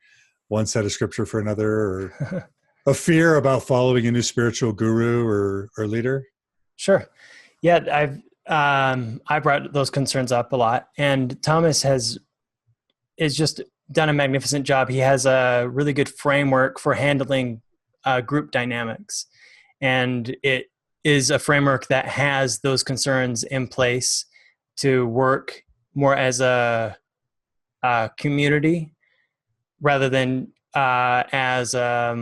one set of scripture for another, or a fear about following a new spiritual guru or leader? Sure. Yeah, I brought those concerns up a lot, and Thomas is just done a magnificent job. He has a really good framework for handling group dynamics, and it is a framework that has those concerns in place to work more as a community rather than as I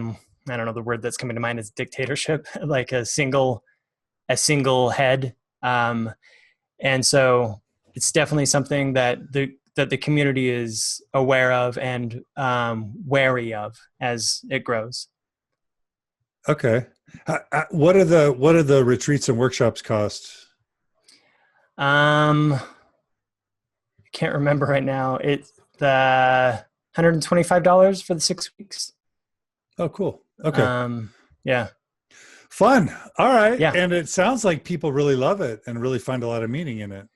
don't know, the word that's coming to mind is dictatorship, like a single head. And so it's definitely something that the community is aware of and wary of as it grows. Okay. What are the retreats and workshops cost? I can't remember right now. It's the $125 for the 6 weeks. Oh, cool. Okay. Yeah. Fun. All right. Yeah. And it sounds like people really love it and really find a lot of meaning in it.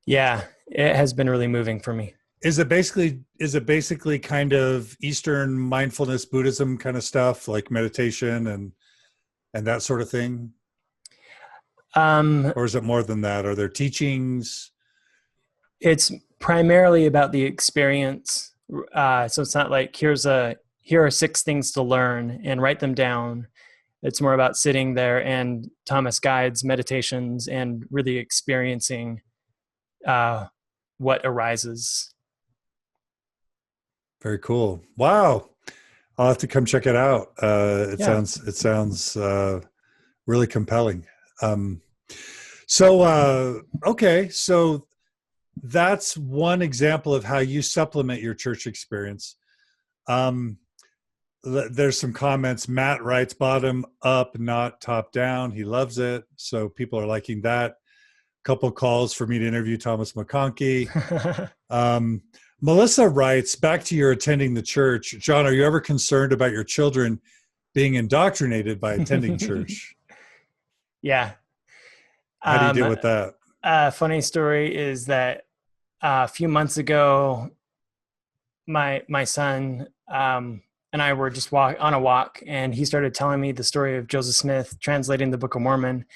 Yeah. It has been really moving for me. Is it basically kind of Eastern mindfulness Buddhism kind of stuff, like meditation and that sort of thing? Or is it more than that? Are there teachings? It's primarily about the experience. So it's not like here are 6 things to learn and write them down. It's more about sitting there and Thomas guides meditations and really experiencing what arises. Very cool. Wow. I'll have to come check it out. It sounds really compelling. Okay. So that's one example of how you supplement your church experience. There's some comments. Matt writes bottom up, not top down. He loves it. So people are liking that. Couple calls for me to interview Thomas McConkie. Melissa writes, back to your attending the church. Jon, are you ever concerned about your children being indoctrinated by attending church? Yeah. How do you deal with that? A funny story is that a few months ago, my son and I were just on a walk, and he started telling me the story of Joseph Smith translating the Book of Mormon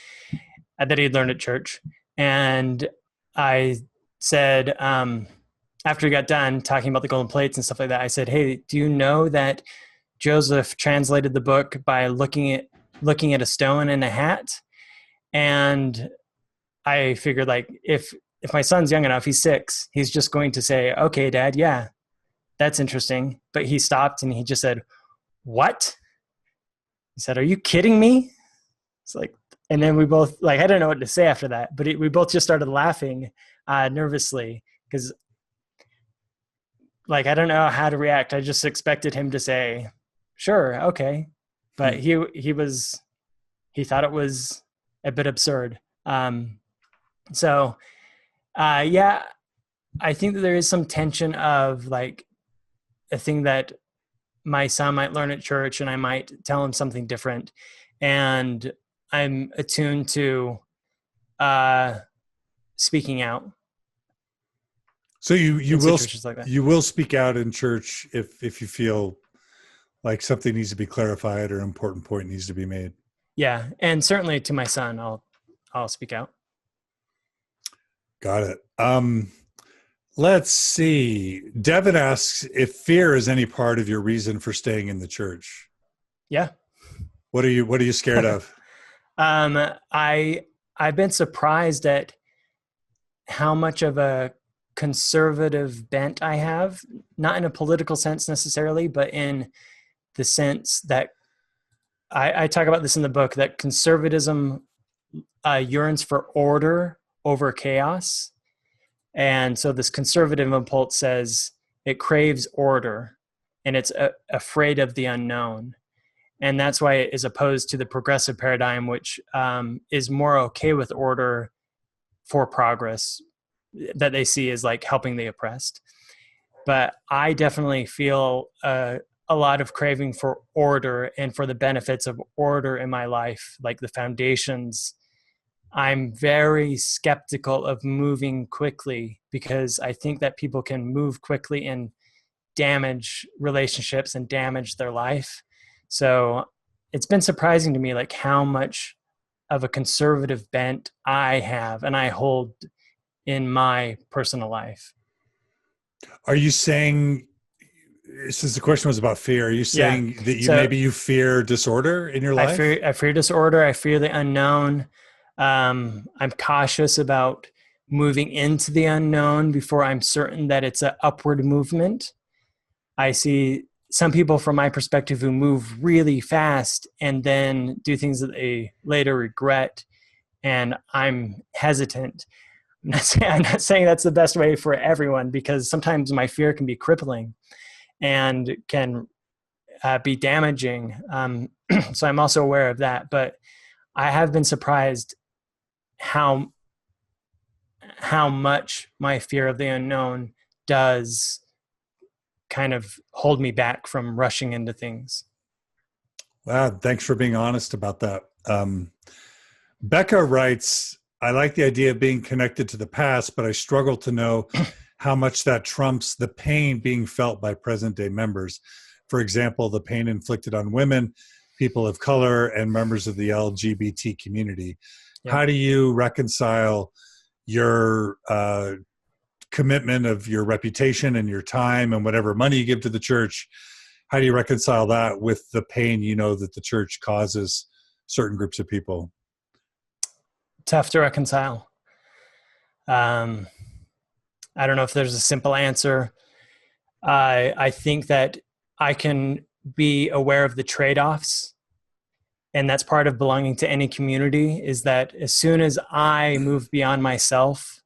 that he had learned at church. And I said, after he got done talking about the golden plates and stuff like that, I said, hey, do you know that Joseph translated the book by looking at a stone and a hat? And I figured, like, if my son's young enough, he's 6, he's just going to say, okay, Dad, yeah, that's interesting. But he stopped and he just said, what? He said, are you kidding me? It's like, and then we both, like, I don't know what to say after that, but we both just started laughing nervously because, like, I don't know how to react. I just expected him to say, sure, okay. But he thought it was a bit absurd. Yeah, I think that there is some tension of, like, a thing that my son might learn at church and I might tell him something different. And I'm attuned to speaking out. So you will speak out in church if you feel like something needs to be clarified or an important point needs to be made. Yeah, and certainly to my son, I'll speak out. Got it. Let's see. Devin asks if fear is any part of your reason for staying in the church. Yeah. What are you scared of? I've been surprised at how much of a conservative bent I have, not in a political sense necessarily, but in the sense that I talk about this in the book, that conservatism yearns for order over chaos. And so this conservative impulse says it craves order and it's afraid of the unknown. And that's why it is opposed to the progressive paradigm, which is more okay with order for progress, that they see as like helping the oppressed. But I definitely feel a lot of craving for order and for the benefits of order in my life, like the foundations. I'm very skeptical of moving quickly because I think that people can move quickly and damage relationships and damage their life. So it's been surprising to me, like how much of a conservative bent I have and I hold in my personal life. Are you saying, since the question was about fear, are you Yeah. saying that So you fear disorder in your life? I fear disorder. I fear the unknown. I'm cautious about moving into the unknown before I'm certain that it's an upward movement. I see some people from my perspective who move really fast and then do things that they later regret. And I'm hesitant. I'm not saying that's the best way for everyone, because sometimes my fear can be crippling and can be damaging. So I'm also aware of that. But I have been surprised how much my fear of the unknown does kind of hold me back from rushing into things. Wow, thanks for being honest about that. Becca writes, I like the idea of being connected to the past, but I struggle to know how much that trumps the pain being felt by present day members. For example, the pain inflicted on women, people of color, and members of the LGBT community. Yeah. How do you reconcile your commitment of your reputation and your time and whatever money you give to the church? How do you reconcile that with the pain you know that the church causes certain groups of people? Tough to reconcile. I don't know if there's a simple answer. I think that I can be aware of the trade-offs, and that's part of belonging to any community, is that as soon as I move beyond myself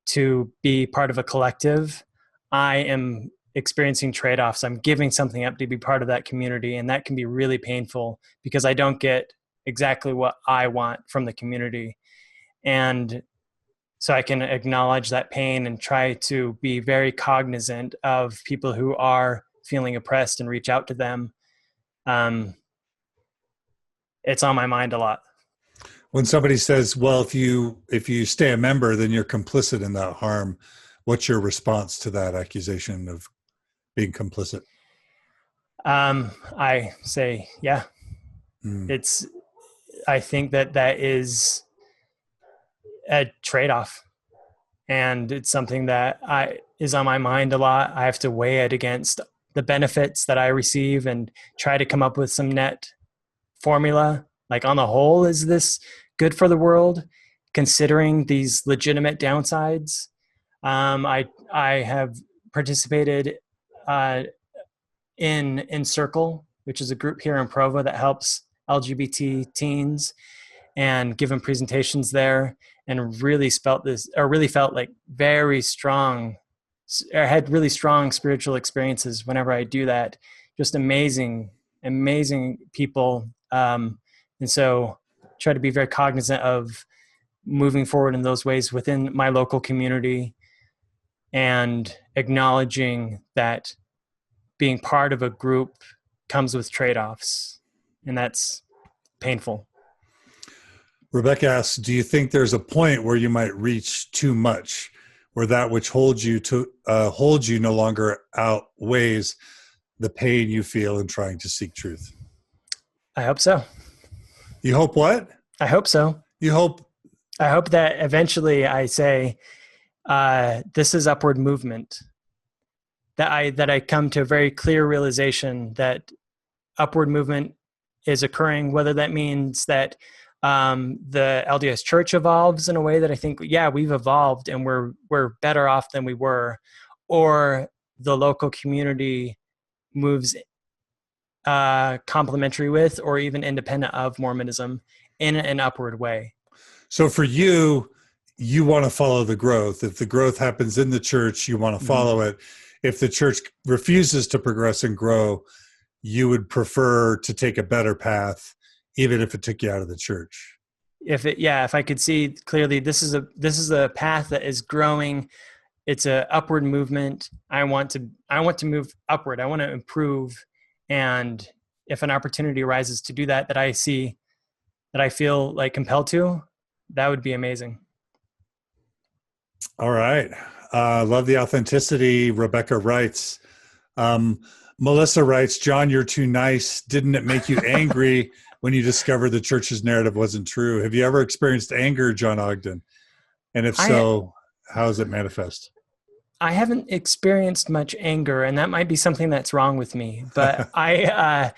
to be part of a collective, I am experiencing trade-offs. I'm giving something up to be part of that community, and that can be really painful because I don't get exactly what I want from the community. And so I can acknowledge that pain and try to be very cognizant of people who are feeling oppressed and reach out to them. It's on my mind a lot. When somebody says, well, if you stay a member, then you're complicit in that harm, what's your response to that accusation of being complicit? I say, yeah, I think that is a trade-off, and it's something that is on my mind a lot. I have to weigh it against the benefits that I receive and try to come up with some net formula. Like, on the whole, is this good for the world, considering these legitimate downsides? I have participated in Circle, which is a group here in Provo that helps LGBT teens, and given presentations there, and really felt like very strong, I had really strong spiritual experiences whenever I do that. Just amazing people. And so try to be very cognizant of moving forward in those ways within my local community, and acknowledging that being part of a group comes with trade-offs, and that's painful. Rebecca asks, do you think there's a point where you might reach too much, where that which holds you no longer outweighs the pain you feel in trying to seek truth? I hope so. You hope what? I hope so. You hope? I hope that eventually I say, this is upward movement. That I come to a very clear realization that upward movement is occurring, whether that means that the LDS Church evolves in a way that I think, yeah, we've evolved and we're better off than we were, or the local community moves complementary with or even independent of Mormonism in an upward way. So for you, you want to follow the growth. If the growth happens in the church, you want to follow it. If the church refuses to progress and grow, you would prefer to take a better path, even if it took you out of the church. If I could see clearly, this is a path that is growing. It's a upward movement. I want to move upward. I want to improve. And if an opportunity arises to do that I see, that I feel like compelled to, that would be amazing. All right. Love the authenticity. Rebecca writes. Melissa writes, John, you're too nice. Didn't it make you angry when you discovered the church's narrative wasn't true? Have you ever experienced anger, Jon Ogden? And if so, how does it manifest? I haven't experienced much anger, and that might be something that's wrong with me. But I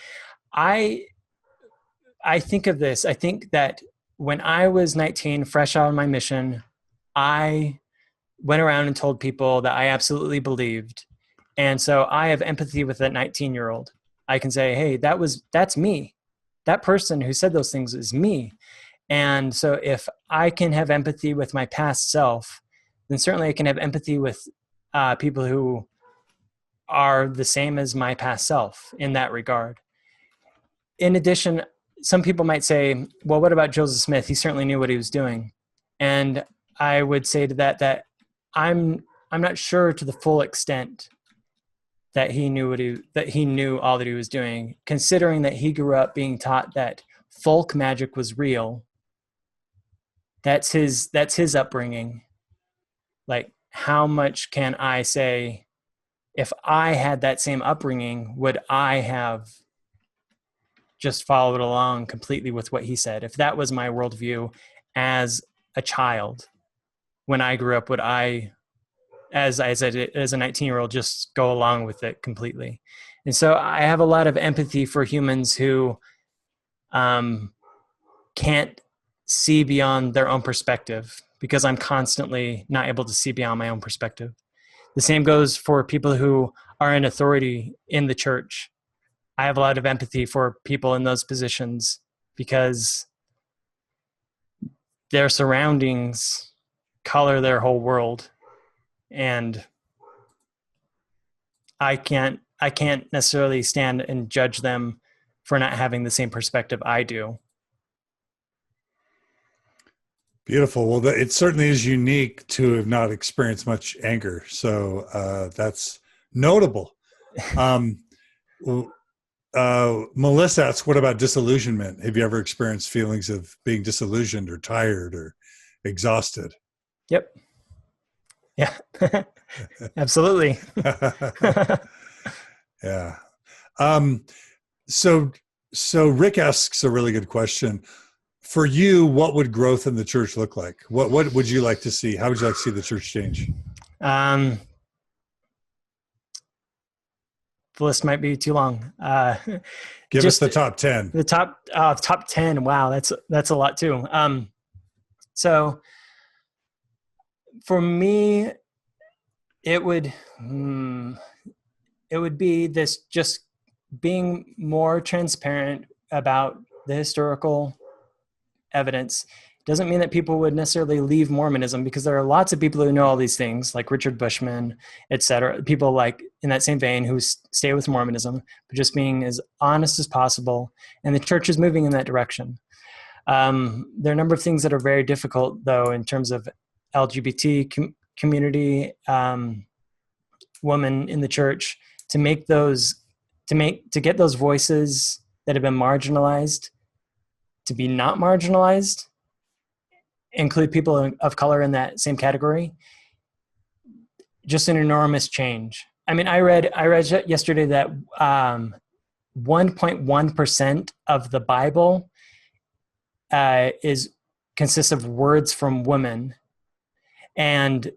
think of this. I think that when I was 19, fresh out of my mission, I went around and told people that I absolutely believed. And so I have empathy with that 19-year-old. I can say, hey, that's me. That person who said those things is me. And so if I can have empathy with my past self, then certainly I can have empathy with people who are the same as my past self in that regard. In addition, some people might say, well, what about Joseph Smith? He certainly knew what he was doing. And I would say to that I'm not sure to the full extent that he knew all that he was doing, considering that he grew up being taught that folk magic was real. That's his upbringing. Like, how much can I say, if I had that same upbringing, would I have just followed along completely with what he said? If that was my worldview as a child, when I grew up, would I, as I said, as a 19-year-old, just go along with it completely? And so I have a lot of empathy for humans who can't see beyond their own perspective, because I'm constantly not able to see beyond my own perspective. The same goes for people who are in authority in the church. I have a lot of empathy for people in those positions because their surroundings color their whole world. And I can't necessarily stand and judge them for not having the same perspective I do. Beautiful. Well, it certainly is unique to have not experienced much anger. So that's notable. Melissa asks, what about disillusionment? Have you ever experienced feelings of being disillusioned or tired or exhausted? Yep. Yeah, absolutely. Yeah. So Rick asks a really good question. For you, what would growth in the church look like? What would you like to see? How would you like to see the church change? The list might be too long. Give us the top 10. The top 10. Wow, that's a lot too. So for me, it would be this, just being more transparent about the historical evidence. Doesn't mean that people would necessarily leave Mormonism, because there are lots of people who know all these things, like Richard Bushman, etc. People like in that same vein who stay with Mormonism, but just being as honest as possible. And the church is moving in that direction. There are a number of things that are very difficult, though, in terms of LGBT community, women in the church, to get those voices that have been marginalized to be not marginalized, include people of color in that same category. Just an enormous change. I mean, I read yesterday that 1.1% of the Bible consists of words from women, and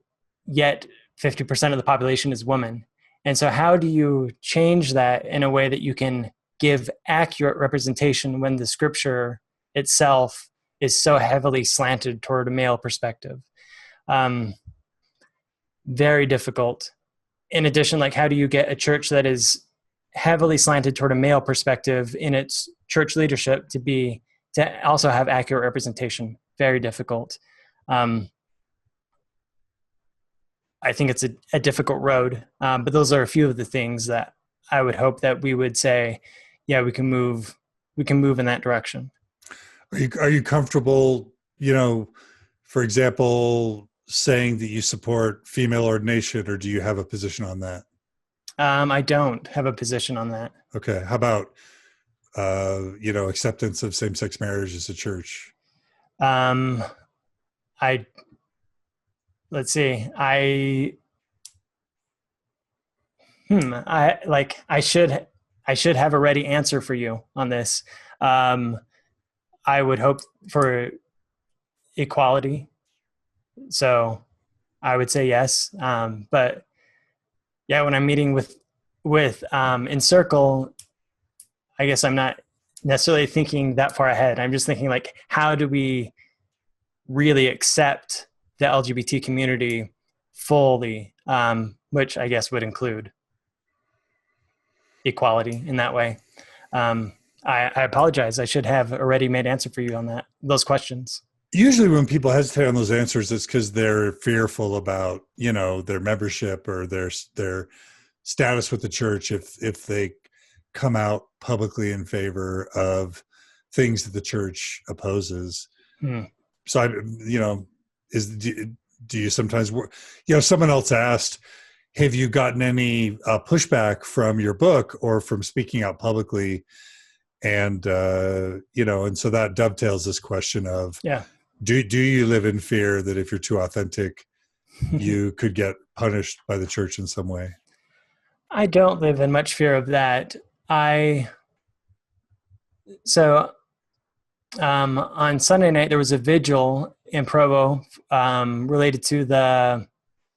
yet 50% of the population is women. And so how do you change that in a way that you can give accurate representation when the scripture itself is so heavily slanted toward a male perspective? Very difficult. In addition, like, how do you get a church that is heavily slanted toward a male perspective in its church leadership to also have accurate representation? Very difficult. I think it's a difficult road, but those are a few of the things that I would hope that we would say, yeah, we can move in that direction. Are you comfortable, for example, saying that you support female ordination, or do you have a position on that? I don't have a position on that. Okay. How about, acceptance of same-sex marriage as a church? Let's see. I should have a ready answer for you on this. I would hope for equality. So I would say yes. But yeah, when I'm meeting with in circle, I guess I'm not necessarily thinking that far ahead. I'm just thinking like, how do we really accept the LGBT community fully, which I guess would include equality in that way. I apologize. I should have a ready-made answer for you on those questions. Usually when people hesitate on those answers, it's because they're fearful about, their membership or their status with the church if they come out publicly in favor of things that the church opposes. So do you sometimes someone else asked, have you gotten any pushback from your book or from speaking out publicly? And and so that dovetails this question of, do you live in fear that if you're too authentic, you could get punished by the church in some way? I don't live in much fear of that. On Sunday night, there was a vigil in Provo related to the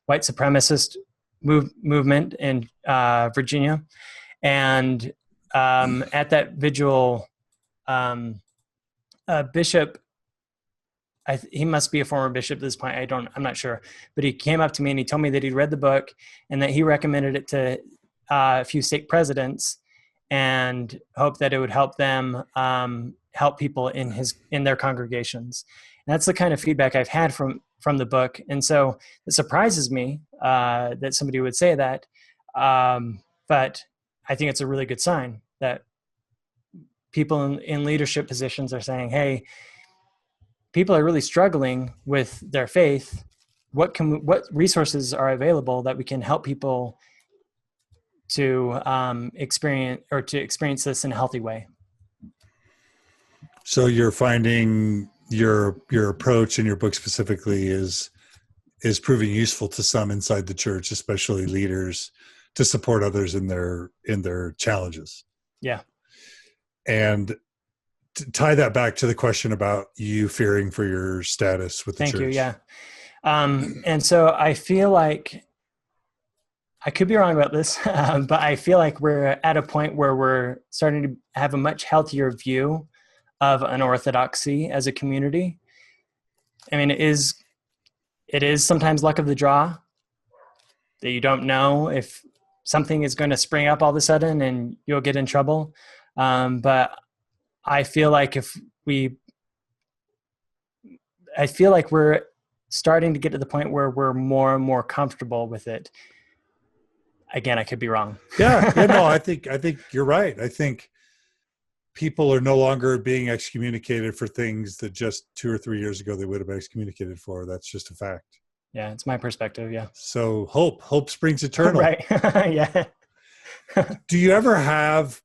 white supremacist movement in Virginia. And at that vigil, a bishop, he must be a former bishop at this point. I'm not sure, but he came up to me and he told me that he'd read the book and that he recommended it to a few stake presidents and hoped that it would help them help people in their congregations. And that's the kind of feedback I've had from the book. And so it surprises me that somebody would say that. But I think it's a really good sign that people in leadership positions are saying, hey, people are really struggling with their faith. What resources are available that we can help people to experience this in a healthy way? So you're finding your approach in your book specifically is proving useful to some inside the church, especially leaders, to support others in their challenges. Yeah. And to tie that back to the question about you fearing for your status with the church. Thank you. Yeah. And so I feel like I could be wrong about this, but I feel like we're at a point where we're starting to have a much healthier view of unorthodoxy as a community. I mean, it is sometimes luck of the draw that you don't know if something is going to spring up all of a sudden and you'll get in trouble. But I feel like we're starting to get to the point where we're more and more comfortable with it. Again, I could be wrong. No, I think you're right. I think people are no longer being excommunicated for things that just 2 or 3 years ago they would have been excommunicated for. That's just a fact. Yeah, it's my perspective. Yeah. So hope springs eternal. Right. Yeah. Do you ever have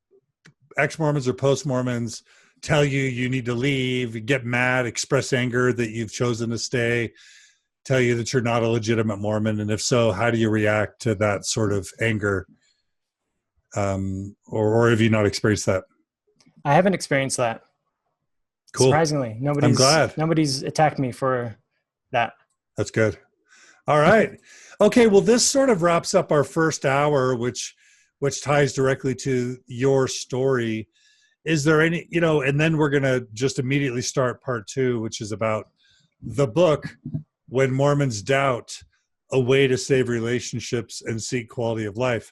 ex-Mormons or post-Mormons tell you need to leave, get mad, express anger that you've chosen to stay, tell you that you're not a legitimate Mormon? And if so, how do you react to that sort of anger? Or have you not experienced that? I haven't experienced that. Cool. Surprisingly, I'm glad. Nobody's attacked me for that. That's good. All right. Okay. Well, this sort of wraps up our first hour, which ties directly to your story. Is there any, and then we're going to just immediately start part 2, which is about the book, When Mormons Doubt, A Way to Save Relationships and Seek Quality of Life.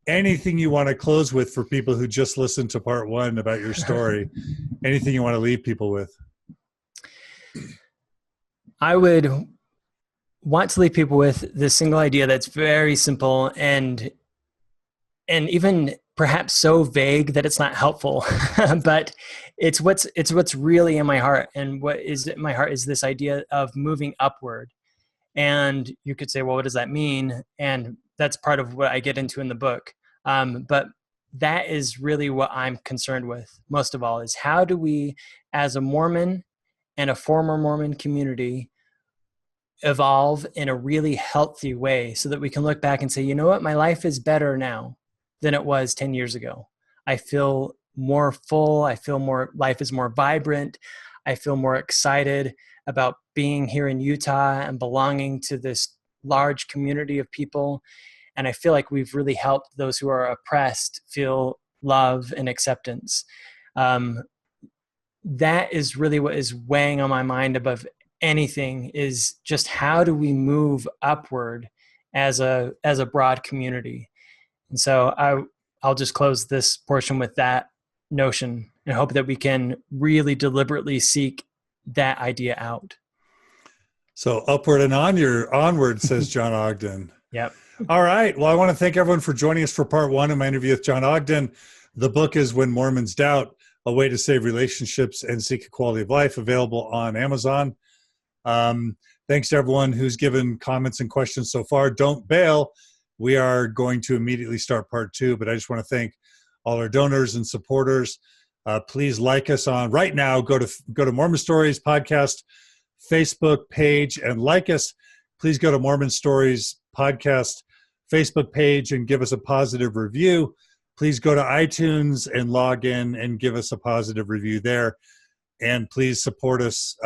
Anything you want to close with for people who just listened to part 1 about your story? Anything you want to leave people with? I would want to leave people with this single idea that's very simple and even perhaps so vague that it's not helpful, but it's what's really in my heart. And what is in my heart is this idea of moving upward. And you could say, well, what does that mean? And that's part of what I get into in the book. But that is really what I'm concerned with most of all, is how do we, as a Mormon and a former Mormon community, evolve in a really healthy way so that we can look back and say, you know what, my life is better now than it was 10 years ago. I feel more full. I feel more, life is more vibrant. I feel more excited about being here in Utah and belonging to this large community of people. And I feel like we've really helped those who are oppressed feel love and acceptance. That is really what is weighing on my mind above anything, is just how do we move upward as a broad community. And so I'll just close this portion with that notion and hope that we can really deliberately seek that idea out. So upward and onward, says Jon Ogden. Yep. All right. Well, I want to thank everyone for joining us for part one of my interview with Jon Ogden. The book is When Mormons Doubt, A Way to Save Relationships and Seek a Quality of Life, available on Amazon. Thanks to everyone who's given comments and questions so far. Don't bail. We are going to immediately start part two, but I just want to thank all our donors and supporters. Please like us on right now. Go to Mormon Stories podcast Facebook page and like us. Please go to Mormon Stories podcast Facebook page and give us a positive review. Please go to iTunes and log in and give us a positive review there. And please support us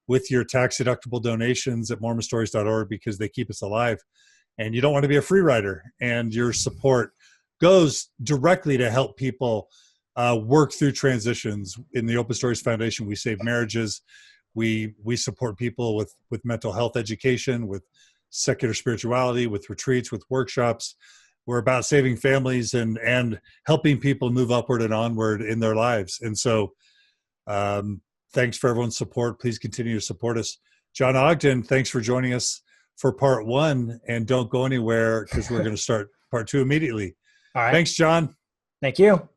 with your tax-deductible donations at mormonstories.org, because they keep us alive. And you don't want to be a free rider. And your support goes directly to help people work through transitions. In the Open Stories Foundation, we save marriages. We support people with mental health education, with secular spirituality, with retreats, with workshops. We're about saving families and helping people move upward and onward in their lives. And so thanks for everyone's support. Please continue to support us. Jon Ogden, thanks for joining us for part one. And don't go anywhere, because we're going to start part two immediately. All right. Thanks, Jon. Thank you.